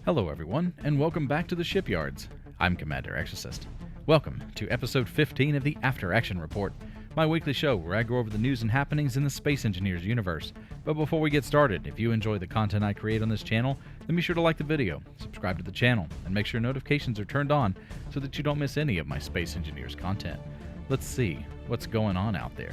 Hello everyone, and welcome back to the Shipyards. I'm Commander Exorcist. Welcome to episode 15 of the After Action Report, my weekly show where I go over the news and happenings in the Space Engineers universe. But before we get started, if you enjoy the content I create on this channel, then be sure to like the video, subscribe to the channel, and make sure notifications are turned on so that you don't miss any of my Space Engineers content. Let's see what's going on out there.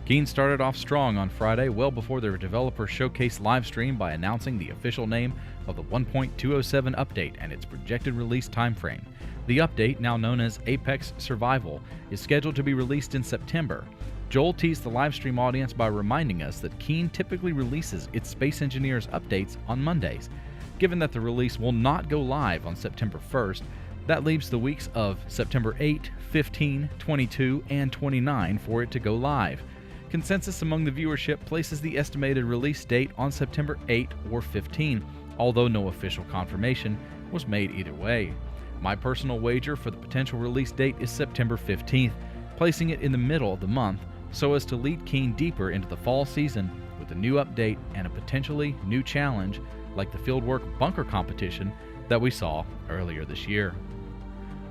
Keen started off strong on Friday, well before their developer showcase livestream by announcing the official name of the 1.207 update and its projected release timeframe. The update, now known as Apex Survival, is scheduled to be released in September. Joel teased the livestream audience by reminding us that Keen typically releases its Space Engineers updates on Mondays. Given that the release will not go live on September 1st, that leaves the weeks of September 8, 15, 22, and 29 for it to go live. Consensus among the viewership places the estimated release date on September 8 or 15, although no official confirmation was made either way. My personal wager for the potential release date is September 15th, placing it in the middle of the month so as to lead Keen deeper into the fall season with a new update and a potentially new challenge like the fieldwork bunker competition that we saw earlier this year.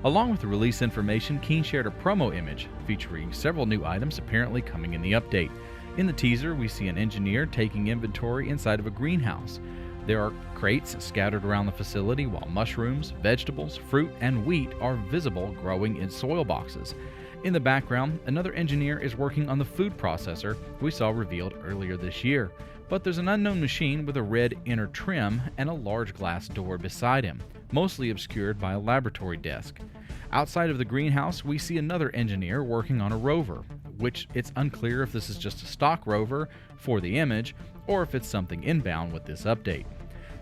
Along with the release information, Keen shared a promo image featuring several new items apparently coming in the update. In the teaser, we see an engineer taking inventory inside of a greenhouse. There are crates scattered around the facility while mushrooms, vegetables, fruit, and wheat are visible growing in soil boxes. In the background, another engineer is working on the food processor we saw revealed earlier this year, but there's an unknown machine with a red inner trim and a large glass door beside him, mostly obscured by a laboratory desk. Outside of the greenhouse, we see another engineer working on a rover, which it's unclear if this is just a stock rover for the image or if it's something inbound with this update.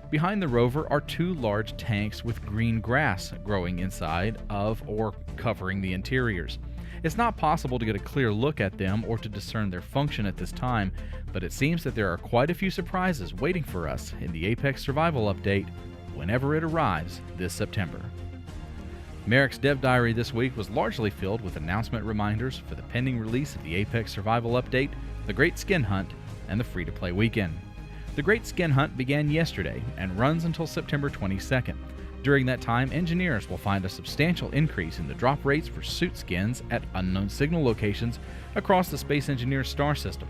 Behind the rover are two large tanks with green grass growing inside of or covering the interiors. It's not possible to get a clear look at them or to discern their function at this time, but it seems that there are quite a few surprises waiting for us in the Apex Survival update whenever it arrives this September. Merrick's Dev Diary this week was largely filled with announcement reminders for the pending release of the Apex Survival update, the Great Skin Hunt, and the free-to-play weekend. The Great Skin Hunt began yesterday and runs until September 22nd. During that time, engineers will find a substantial increase in the drop rates for suit skins at unknown signal locations across the Space Engineers star system.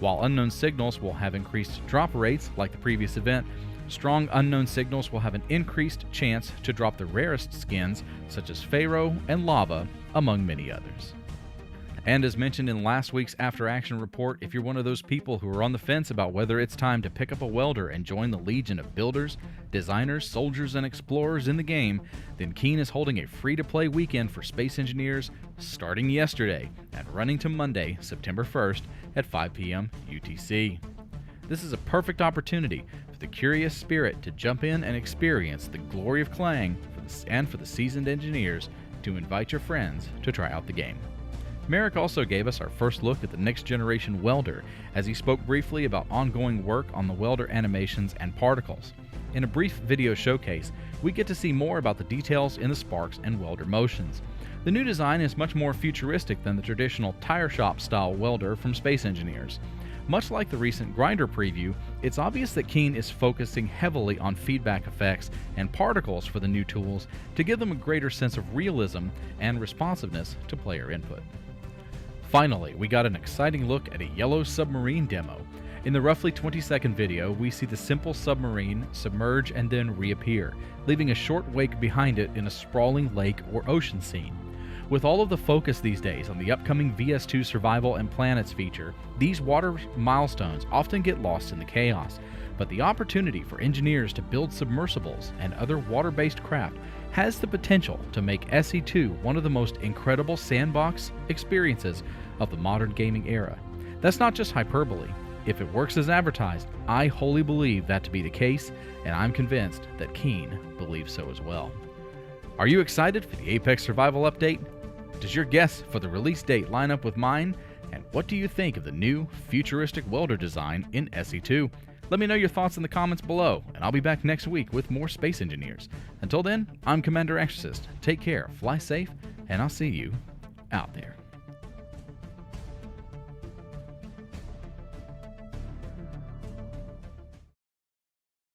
While unknown signals will have increased drop rates like the previous event, strong unknown signals will have an increased chance to drop the rarest skins such as Pharaoh and Lava, among many others. And as mentioned in last week's After Action Report, if you're one of those people who are on the fence about whether it's time to pick up a welder and join the legion of builders, designers, soldiers, and explorers in the game, then Keen is holding a free-to-play weekend for Space Engineers starting yesterday and running to Monday, September 1st at 5 p.m. UTC. This is a perfect opportunity for the curious spirit to jump in and experience the glory of Clang and for the seasoned engineers to invite your friends to try out the game. Merrick also gave us our first look at the next generation welder as he spoke briefly about ongoing work on the welder animations and particles. In a brief video showcase, we get to see more about the details in the sparks and welder motions. The new design is much more futuristic than the traditional tire shop style welder from Space Engineers. Much like the recent Grinder preview, it's obvious that Keen is focusing heavily on feedback effects and particles for the new tools to give them a greater sense of realism and responsiveness to player input. Finally, we got an exciting look at a yellow submarine demo. In the roughly 20-second video, we see the simple submarine submerge and then reappear, leaving a short wake behind it in a sprawling lake or ocean scene. With all of the focus these days on the upcoming VS2 Survival and Planets feature, these water milestones often get lost in the chaos, but the opportunity for engineers to build submersibles and other water-based craft has the potential to make SE2 one of the most incredible sandbox experiences of the modern gaming era. That's not just hyperbole. If it works as advertised, I wholly believe that to be the case, and I'm convinced that Keen believes so as well. Are you excited for the Apex Survival update? Does your guess for the release date line up with mine? And what do you think of the new futuristic welder design in SE2? Let me know your thoughts in the comments below, and I'll be back next week with more Space Engineers. Until then, I'm Commander Exorcist. Take care, fly safe, and I'll see you out there.